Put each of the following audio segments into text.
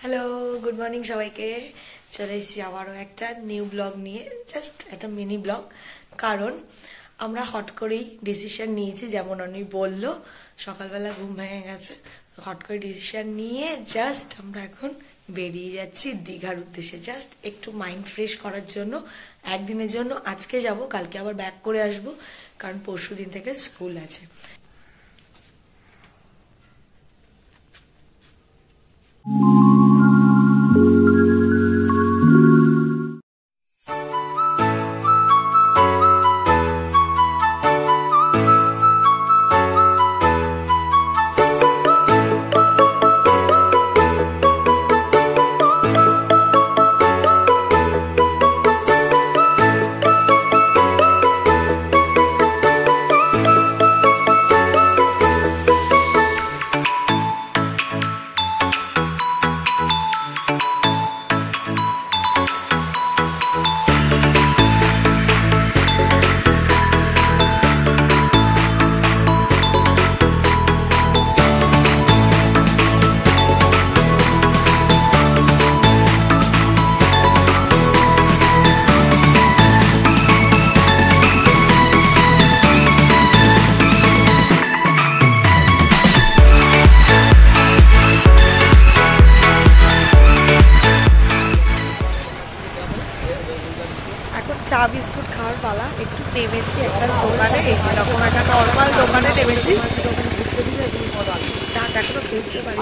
Hello, good morning সবাইকে। চলে এসেছি আবারও একটা নিউ ব্লগ নিয়ে, জাস্ট একটা মিনি ব্লগ। কারণ আমরা হট করেই ডিসিশন নিয়েছি, যেমন উনি বললো সকালবেলা ঘুম ভেঙে গেছে, হট করে ডিসিশন নিয়ে জাস্ট আমরা এখন বেরিয়ে যাচ্ছি দীঘার উদ্দেশ্যে, জাস্ট একটু মাইন্ড ফ্রেশ করার জন্য। একদিনের জন্য আজকে যাব, কালকে আবার ব্যাক করে আসব, কারণ পরশু দিন থেকে স্কুল আছে। চা বিস্কুট খাওয়ার পালা। একটু নেমেছি একটা দোকানে, এরকম একটা নর্মাল দোকানে নেমেছি। চাটা এখনো ফেলতে পারি।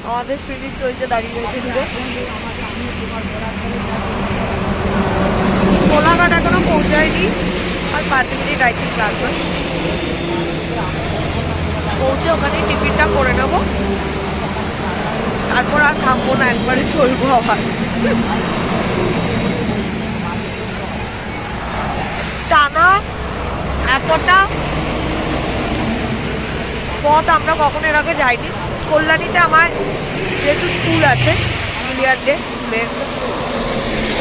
আমাদের ফিলিংস ওই যে দাঁড়িয়ে রয়েছে দূরে। কোলাঘাট এখনো পৌঁছায়নি, আর 5 মিনিট আই থিঙ্ক লাগবে। পৌঁছে ওখানে টিফিনটা করে নেবো, তারপর আর থামবো না, একবারে চলবো আবার। টানা এতটা পথ আমরা কখনো এর আগে যাইনি। কল্যাণীতে আমার যেহেতু স্কুল আছে, ইন্ডিয়ান ডে স্কুলের,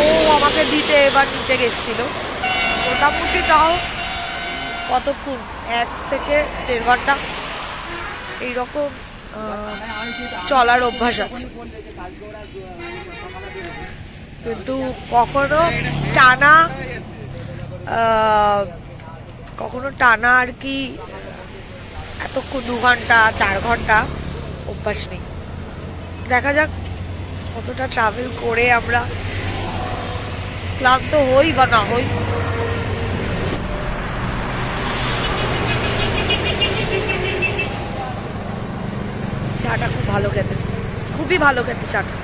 ও আমাকে দিতে এবার নিতে গেছিল। মোটামুটি তাও কতক্ষণ, 1 থেকে 1.5 ঘন্টা এইরকম চলার অভ্যাস আছে, কিন্তু কখনো টানা আর কি এতক্ষণ 2 ঘন্টা 4 ঘন্টা অভ্যাস নেই। দেখা যাক কতটা ট্রাভেল করে আমরা ক্লান্ত হই বা না হই। চাটা খুব ভালো খেতে, খুবই ভালো খেতে চাটা।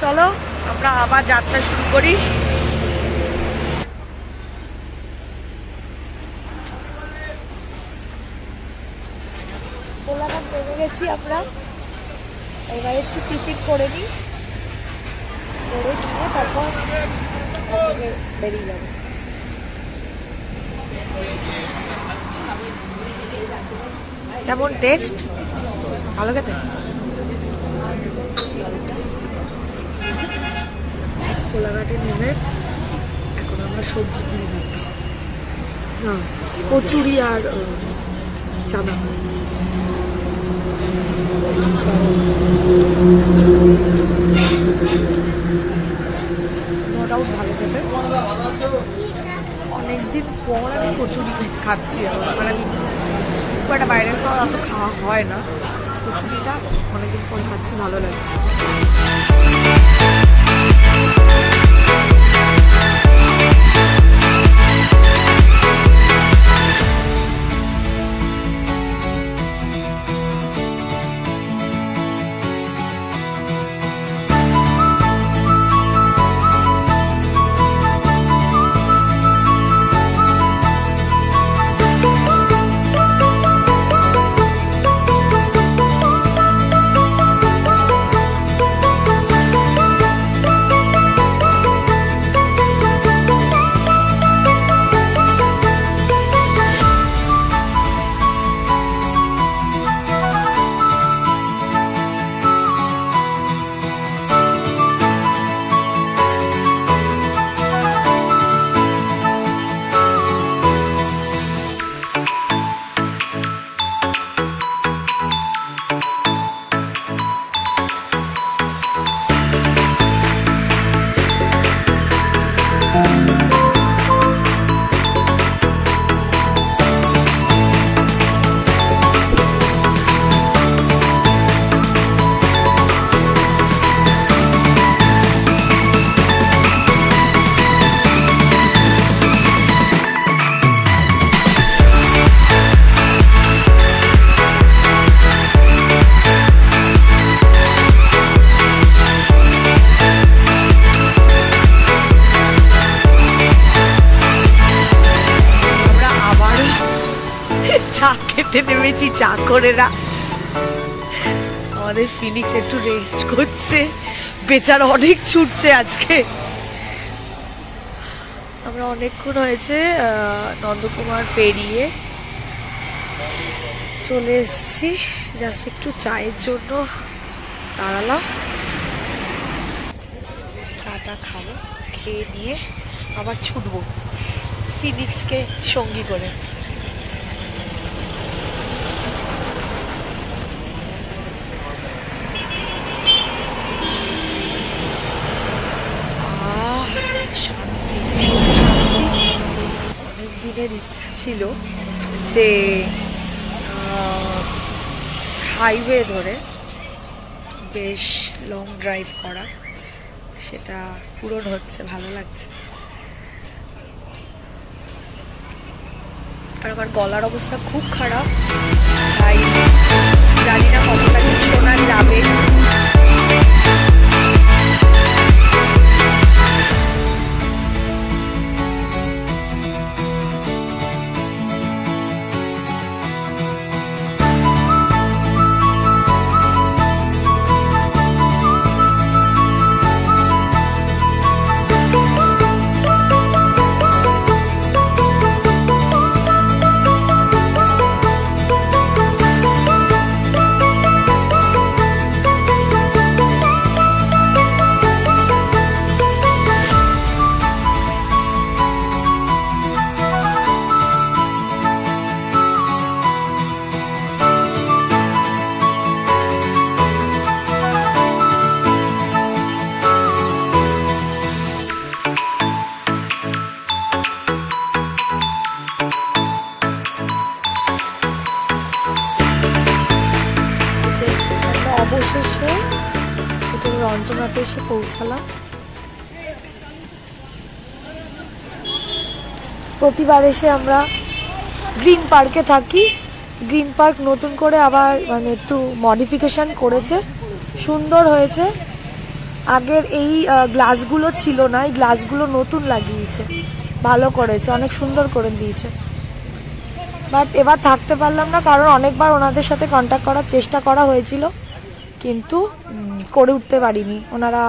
চলো আমরা আবার যাত্রা শুরু করি। কোলাঘাট নেমে গেছি আমরা, এবার একটু টিফিন করে নিই, করে নিয়ে তারপর বেরিয়ে যাবো। কেমন টেস্ট? ভালো খেতে। কোলাঘাটে নেমে এখন আমরা সবজি কিনে খাচ্ছি, কচুরি আর চানা। নো ডাউট ভালো খেতে। অনেকদিন পর আমি কচুরি খাচ্ছি, মানে খুব একটা বাইরের খাওয়া অত খাওয়া হয় না, কচুরিটা অনেকদিন পর খাচ্ছি, ভালো লাগছে। খেতে নেমেছি চা করে না। আমাদের ফিনিক্স একটু রেস্ট করছে, বেচারা অনেক ছুটছে আজকে। আমরা অনেকক্ষণ হয়েছে নন্দকুমার পেরিয়ে চলে এসেছি, জাস্ট একটু চায়ের জন্য দাঁড়ালাম। চাটা খাবো, খেয়ে নিয়ে আবার ছুটবো ফিনিক্সকে সঙ্গী করে। অনেক দিনের ইচ্ছা ছিল যে হাইওয়ে ধরে বেশ লং ড্রাইভ করা, সেটা পূরণ হচ্ছে, ভালো লাগছে। আর আমার গলার অবস্থা খুব খারাপ, তাই জানি না কতটা কি শোনা যাবে। অবশেষে হোটেল রঞ্জনাতে এসে পৌঁছালাম। প্রতিবার এসে আমরা গ্রিন পার্কে থাকি। গ্রিন পার্ক নতুন করে আবার মানে একটু মডিফিকেশন করেছে, সুন্দর হয়েছে। আগের এই গ্লাসগুলো ছিল না, এই গ্লাসগুলো নতুন লাগিয়েছে, ভালো করেছে, অনেক সুন্দর করে দিয়েছে। বাট এবার থাকতে পারলাম না, কারণ অনেকবার ওনাদের সাথে কন্ট্যাক্ট করার চেষ্টা করা হয়েছিল, কিন্তু করে উঠতে পারিনি। ওনারা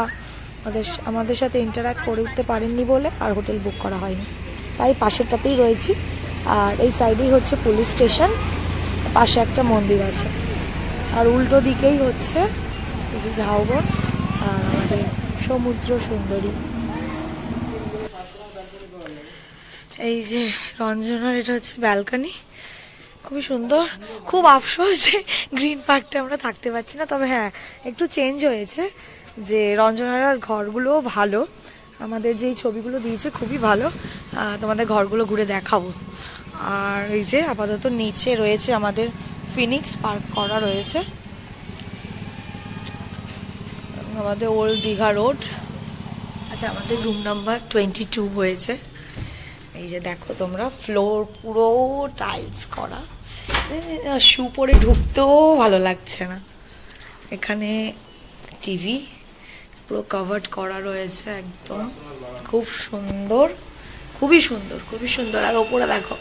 আমাদের সাথে ইন্টারঅ্যাক্ট করে উঠতে পারেননি বলে আর হোটেল বুক করা হয়নি, তাই পাশেরটাতেই রয়েছি। আর এই সাইডেই হচ্ছে পুলিশ স্টেশন, পাশে একটা মন্দির আছে, আর উল্টো দিকেই হচ্ছে এই যে ঝাউবন আর আমাদের সমুদ্র সুন্দরী। এই যে রঞ্জনার এটা হচ্ছে ব্যালকনি, খুবই সুন্দর। খুব আফসোস যে গ্রিন পার্কটা আমরা থাকতে পারছি না, তবে হ্যাঁ একটু চেঞ্জ হয়েছে, যে রঞ্জনার ঘরগুলোও ভালো, আমাদের যেই ছবিগুলো দিয়েছে খুবই ভালো। তোমাদের ঘরগুলো ঘুরে দেখাবো। আর এই যে আপাতত নিচে রয়েছে আমাদের ফিনিক্স পার্ক করা রয়েছে, আমাদের ওল্ড দীঘা রোড। আচ্ছা, আমাদের রুম নাম্বার 22 হয়েছে। এই যে দেখো তোমরা, ফ্লোর পুরো টাইলস করা, শু পরে ঢুকতেও ভালো লাগছে না। এখানে টিভি পুরো কভার্ড করা রয়েছে একদম, খুব সুন্দর, খুবই সুন্দর, খুবই সুন্দর। আর ওপরে দেখো,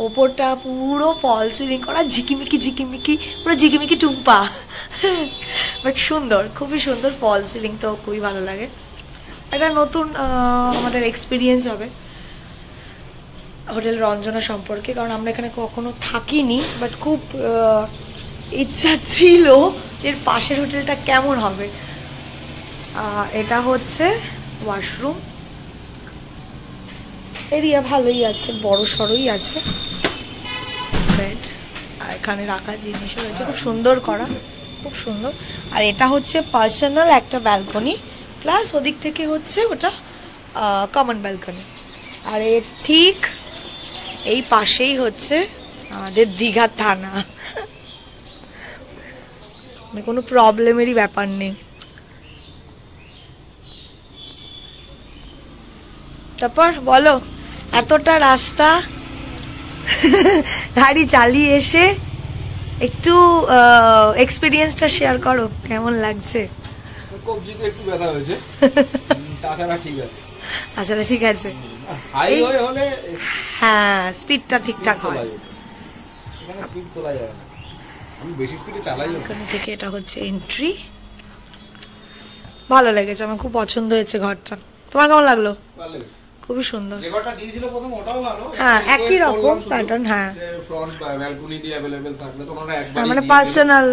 ওপরটা পুরো ফল সিলিং করা, ঝিকিমিকি ঝিকিমিকি, পুরো ঝিকিমিকি টুম্পা, বাট সুন্দর, খুবই সুন্দর। ফল সিলিং তো খুবই ভালো লাগে। এটা নতুন আমাদের এক্সপিরিয়েন্স হবে হোটেল রঞ্জনা সম্পর্কে, কারণ আমরা এখানে কখনো থাকিনি, বাট খুব ইচ্ছা ছিল এর পাশের হোটেলটা কেমন হবে। এটা হচ্ছে ওয়াশরুম এরিয়া, ভালোই আছে, বড় সড়ই আছে, বেড, আর এখানে রাখার জিনিসও রয়েছে, খুব সুন্দর করা, খুব সুন্দর। আর এটা হচ্ছে পার্সোনাল একটা ব্যালকনি, প্লাস ওদিক থেকে হচ্ছে ওটা কমন ব্যালকনি। আর এর ঠিক এই পাশেই হচ্ছে আমাদের দীঘা থানা, মানে কোনো প্রবলেমেরই ব্যাপার নেই। তারপর বলো, এতটা রাস্তা গাড়ি চালিয়ে এসে একটু এক্সপিরিয়েন্সটা শেয়ার করো, কেমন লাগছে? কবজিতে একটু ব্যথা হয়েছে, তাছাড়া ঠিক আছে। তাছাড়া ঠিক আছে। হাইওয়ে হলে হ্যাঁ স্পিডটা ঠিকঠাক হয়, এখানে স্পিড তোলা যায় না, আমি বেশি স্পিডে চালাই না। এখান থেকে এটা হচ্ছে এন্ট্রি। ভালো লেগেছে, আমার খুব পছন্দ হয়েছে ঘরটা। তোমার কেমন লাগলো? ভালো লেগেছে, খুবই সুন্দর। যে ঘরটা দিয়েছিল প্রথম ওটাও ভালো, হ্যাঁ একই রকম প্যাটার্ন। হ্যাঁ ফ্রন্ট ব্যালকনি দিয়ে अवेलेबल থাকলে তোমরা একবার মানে পার্সোনাল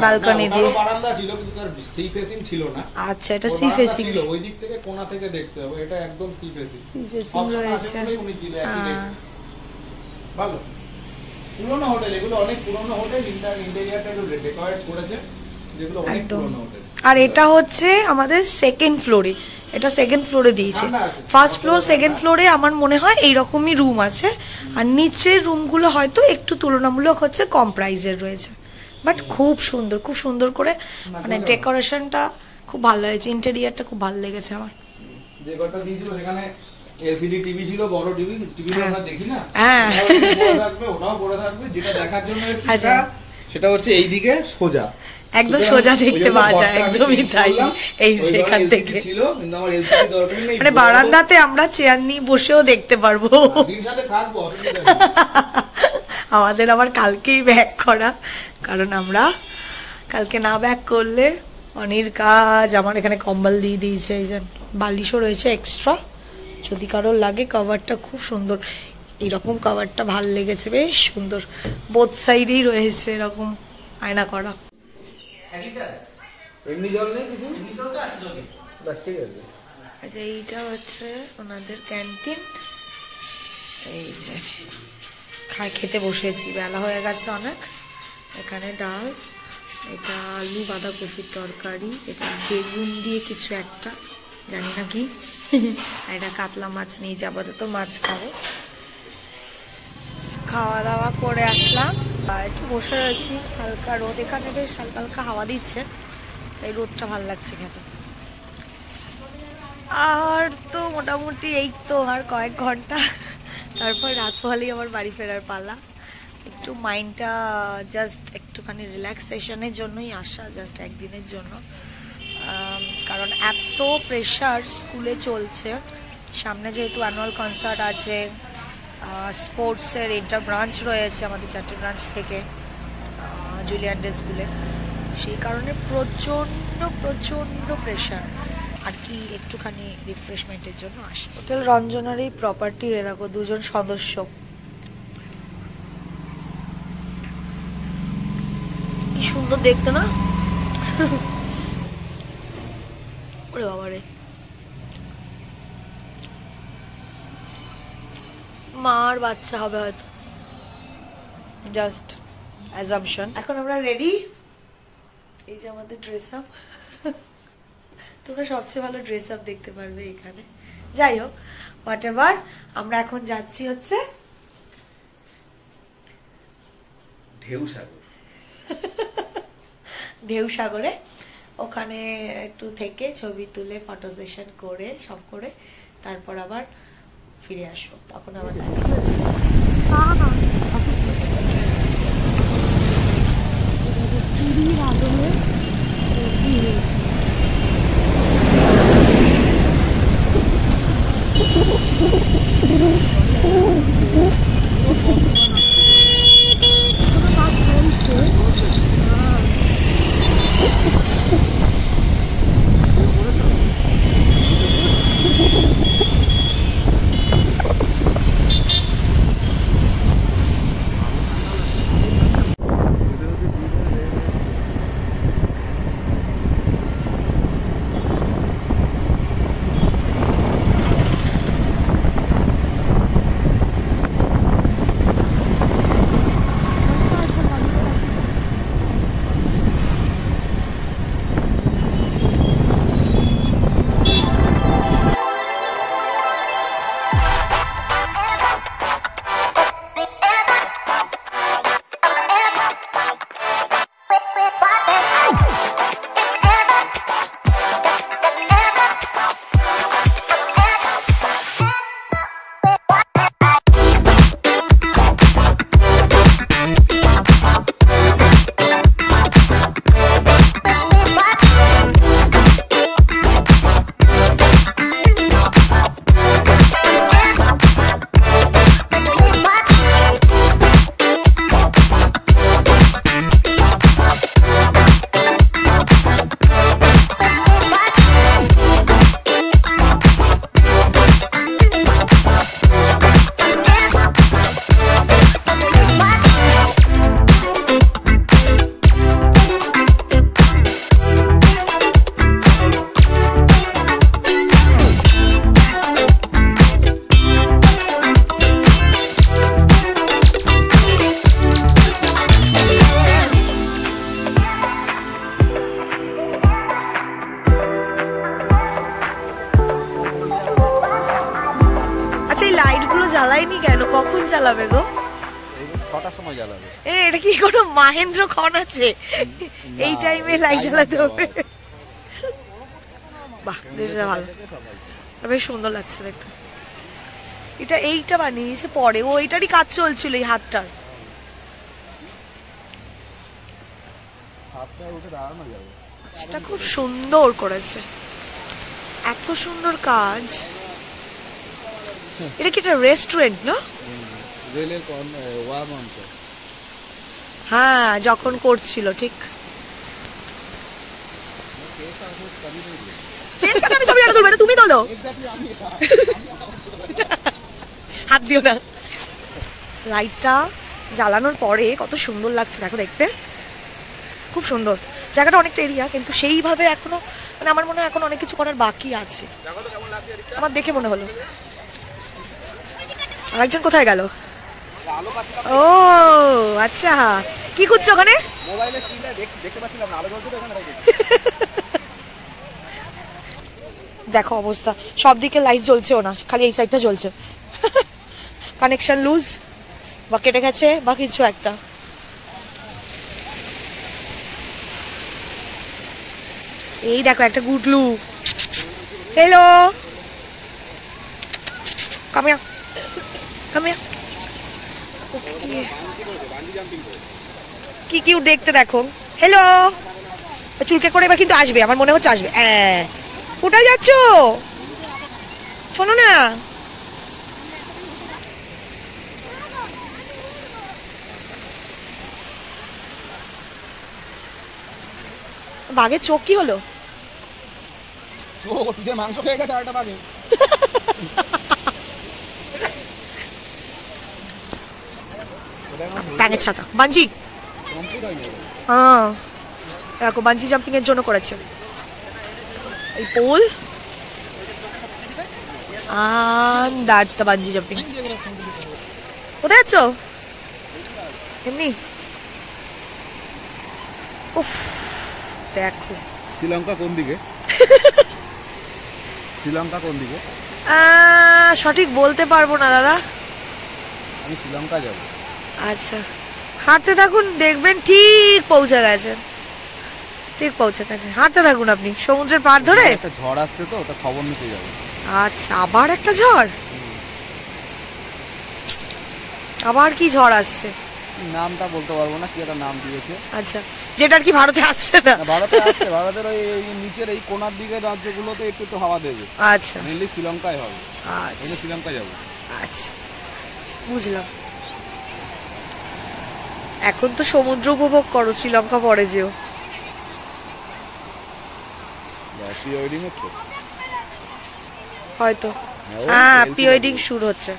ব্যালকনি দিয়ে। বারান্দা ছিল কিন্তু তার সি ফেসিং ছিল না। আচ্ছা এটা সি ফেসিং ছিল, ওই দিক থেকে কোণা থেকে দেখতে হবে, এটা একদম সি ফেসিং। সি ফেসিং রয়েছে। ভালো পুরনো হোটেল, এগুলো অনেক পুরনো হোটেল, ইন্টেরিয়রটা একটু ডেকোরেট করেছে, যেগুলো অনেক পুরনো হোটেল। আর এটা হচ্ছে আমাদের সেকেন্ড ফ্লোরে, এটা সেকেন্ড ফ্লোরে দিয়েছে। ফার্স্ট ফ্লোর সেকেন্ড ফ্লোরে আমার মনে হয় এইরকমই রুম আছে, আর নিচের রুমগুলো হয়তো একটু তুলনামূলক হচ্ছে কম প্রাইজের রয়েছে, বাট খুব সুন্দর, খুব সুন্দর করে মানে ডেকোরেশনটা খুব ভালো হয়েছে, ইন্টেরিয়রটা খুব ভালো লেগেছে আমার। যে ঘরটা দিয়েছিল সেখানে এলসিডি টিভি ছিল, বড় টিভি, টিভিটা আমরা দেখি না, হ্যাঁ ওটাও পড়ে থাকবে। যেটা দেখার জন্য এসেছি সেটা হচ্ছে এইদিকে সোজা, একদম সোজা দেখতে পাওয়া যায়, একদমই তাই। এই সেখান থেকে ছিল, কিন্তু আমার এলসিডি দরকার নেই, মানে বারান্দাতে আমরা চেয়ার নিয়ে বসেও দেখতে পারবো। দিন সাথে থাকবো, অসুবিধা নেই। আমাদের আবার কালকেই ব্যাক করা, কারণ আমরা কালকে না ব্যাক করলে অনির কাজ। আমার এখানে কম্বল দিয়ে দিয়েছে, এই যে বালিশও রয়েছে এক্সট্রা, যদি কারোর লাগে। কভারটা খুব সুন্দর, এরকম কভারটা ভাল লেগেছে, বেশ সুন্দর। বোথ সাইডেই রয়েছে এরকম আয়না করা। এমনি জল নেই কিছু, বাস ঠিক আছে। আচ্ছা এইটা হচ্ছে ওনাদের ক্যান্টিন। এই যে খেতে বসেছি, বেলা হয়ে গেছে অনেক। এখানে ডাল, এটা আলু বাঁধাকপির তরকারি, এটা বেগুন দিয়ে কিছু একটা জানি না কি, এটা কাতলা মাছ নিয়েছি, আপাতত মাছ খাবো। খাওয়া দাওয়া করে আসলাম, একটু বসে রয়েছি, হালকা রোদ, এখানে বেশ হালকা হালকা হাওয়া দিচ্ছে, তাই রোদটা ভালো লাগছে খেতে। আর তো মোটামুটি এই তো আর কয়েক ঘন্টা, তারপর রাত হলেই আমার বাড়ি ফেরার পালা। একটু মাইন্ডটা জাস্ট একটুখানি রিল্যাক্সেশনের জন্যই আসা, জাস্ট একদিনের জন্য। কারণ এত প্রেশার স্কুলে চলছে, সামনে যেহেতু অ্যানুয়াল কনসার্ট আছে, স্পোর্টসের ইন্টার ব্রাঞ্চ রয়েছে আমাদের 4টে ব্রাঞ্চ থেকে জুলিয়ান ডে স্কুলে, সেই কারণে প্রচণ্ড প্রচণ্ড প্রেশার। আর কি একটুখানি রিফ্রেশমেন্টের জন্য আসি। হোটেল রঞ্জনার এই প্রপার্টির দেখো 2জন সদস্য, কি সুন্দর দেখতে না? ওরে বাবারে, মার বাচ্চা হবে হয়তো, জাস্ট অ্যাজাম্পশন। এখন আমরা রেডি, এই যে আমাদের ড্রেস আপ। তোমরা সবচেয়ে ভালো ড্রেস আপ দেখতে পারবে এখানে। যাই হোক, হোয়াট এভার, আমরা এখন যাচ্ছি হচ্ছে ঢেউ সাগরে। ওখানে একটু থেকে ছবি তুলে ফটো সেশন করে সব করে তারপর আবার ফিরে আসবো, তখন আবার দেখা হচ্ছে। সময় জ্বালাবে? এটা কি কোনো মাহেন্দ্র খন আছে এই টাইমে লাইট জ্বালাতে হবে? বাহ, বেশ ভালো, বেশ সুন্দর লাগছে দেখতে। এটা এইটা বানিয়েছে পরে, ও এটারই কাজ চলছিল এই হাতটার। এটা খুব সুন্দর করেছে, এত সুন্দর কাজ। এটা কি একটা রেস্টুরেন্ট না? হ্যাঁ, যখন করছিল ঠিক। আমি ছবি তুলবো, তুমি তোলো, হাত দিও না। লাইটটা জ্বালানোর পরে কত সুন্দর লাগছে দেখো, দেখতে খুব সুন্দর। জায়গাটা অনেকটা এরিয়া, কিন্তু সেইভাবে এখনো মানে আমার মনে হয় এখন অনেক কিছু করার বাকি আছে, আমার দেখে মনে হলো। আরেকজন কোথায় গেল? ও আচ্ছা, কি খুঁজছো ওখানে? দেখো অবস্থা, সব দিকে লাইট জ্বলছেও না, খালি এই সাইডটা জ্বলছে। কানেকশন লুজ বা কেটে গেছে বা কিছু একটা। এই দেখো একটা গুডলু। হ্যালো, কামিয়া কামিয়া, কি কিউট দেখতে দেখো। হ্যালো, চুলকে করে এবার কিন্তু আসবে, আমার মনে হচ্ছে আসবে। কোথায় যাচ্ছ? শোনো না, বাঘের চোখ কি হলো? মাংস খেয়ে গেছে আরেকটা বাঘে। ব্যাঙের ছাতা, বাঞ্জি। হ্যাঁ দেখো, বাঞ্জি জাম্পিং এর জন্য করেছে এই pole, and that's the bungee jumping. কোথায় যাচ্ছ? এমনি। উফ, দেখো শ্রীলঙ্কা কোন দিকে? শ্রীলঙ্কা কোন দিকে সঠিক বলতে পারবো না দাদা, আমি শ্রীলঙ্কা যাব। আচ্ছা, হাঁটতে থাকুন, দেখবেন ঠিক পৌঁছে গেছে, ঠিক পৌঁছে গেছে। হাঁটতে থাকুন আপনি সমুদ্রের পাড় ধরে। একটা ঝড় আসছে তো, ওটা খবর নিতে যাবো। আচ্ছা, আবার একটা ঝড়? আবার কি ঝড় আসছে? নামটা বলতে পারবো না, কি একটা নাম দিয়েছে। আচ্ছা, যেটা আর কি ভারতে আসছে না? ভারতে আসছে, ভারতের ওই নিচের এই কোনার দিকের রাজ্যগুলোতে একটু একটু হাওয়া দেবে। আচ্ছা, মেনলি শ্রীলঙ্কায় হবে। আচ্ছা, শ্রীলঙ্কা যাবো। আচ্ছা, বুঝলাম। এখন তো সমুদ্র উপভোগ করো, শ্রীলঙ্কা পরে যেও। প্রি ওয়েডিং হচ্ছে হয়তো, হ্যাঁ প্রি ওয়েডিং শুরু হচ্ছে।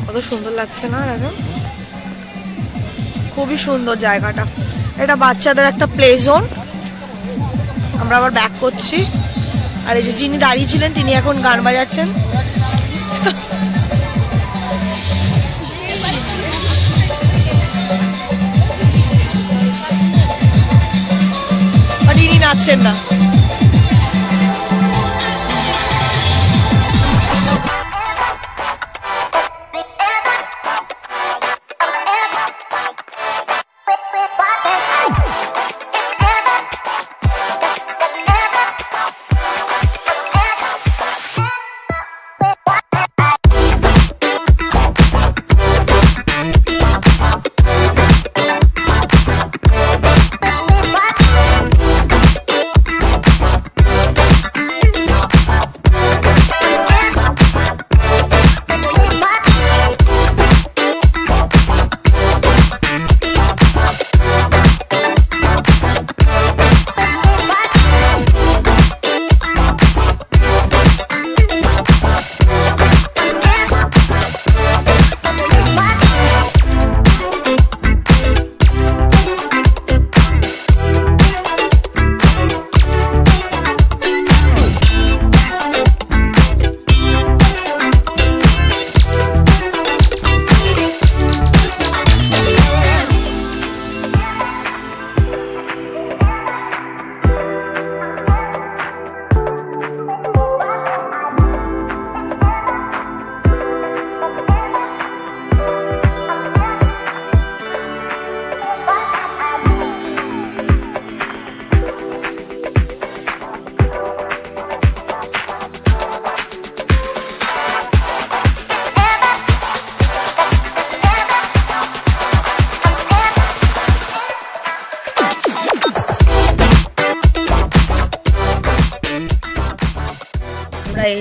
কত সুন্দর লাগছে না দেখো, খুবই সুন্দর জায়গাটা। এটা বাচ্চাদের একটা প্লে জোন। আমরা আবার ব্যাক করছি, আর এই যে যিনি দাঁড়িয়ে ছিলেন তিনি এখন গান বাজাচ্ছেন। আর ইনি নাচছেন না।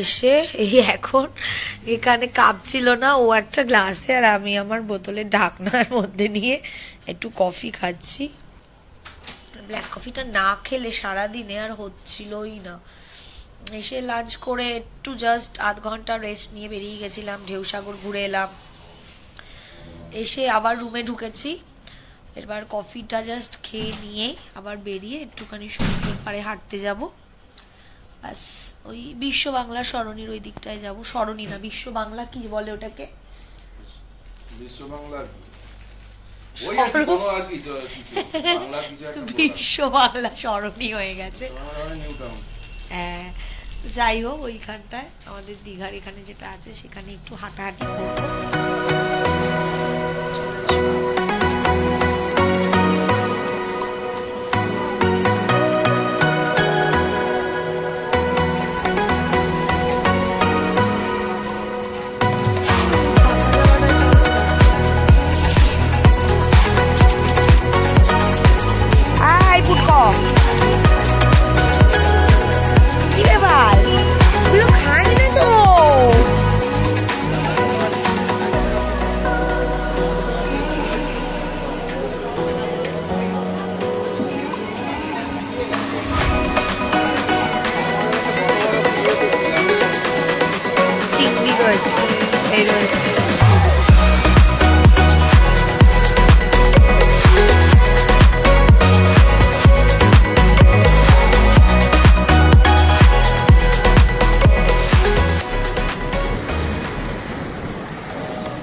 এসে এই এখন এখানে কাপ ছিল না, ও একটা গ্লাসে আর আমি আমার বোতলের ঢাকনার মধ্যে নিয়ে একটু কফি খাচ্ছি। ব্ল্যাক কফিটা না খেলে সারাদিনে আর হচ্ছিলই না। এসে লাঞ্চ করে একটু জাস্ট আধ ঘন্টা রেস্ট নিয়ে বেরিয়ে গেছিলাম, ঢেউসাগর ঘুরে এলাম। এসে আবার রুমে ঢুকেছি, এবার কফিটা জাস্ট খেয়ে নিয়ে আবার বেরিয়ে একটুখানি সমুদ্রের পাড়ে হাঁটতে যাব। ব্যাস, ওই বিশ্ব বাংলা সরণির ওই দিকটায় যাব। সরণি না, বিশ্ব বাংলা কি বলে ওটাকে? বিশ্ব বাংলা ওই আর কি কোনো আর কি বাংলা কিছু একটা বিশ্ব বাংলা সরণি হয়ে গেছে। New town. হ্যাঁ, যাই হোক ওইখানটায় আমাদের দীঘার এখানে যেটা আছে সেখানে একটু হাঁটাহাঁটি করবো।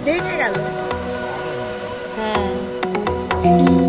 দেখে গেল। হ্যাঁ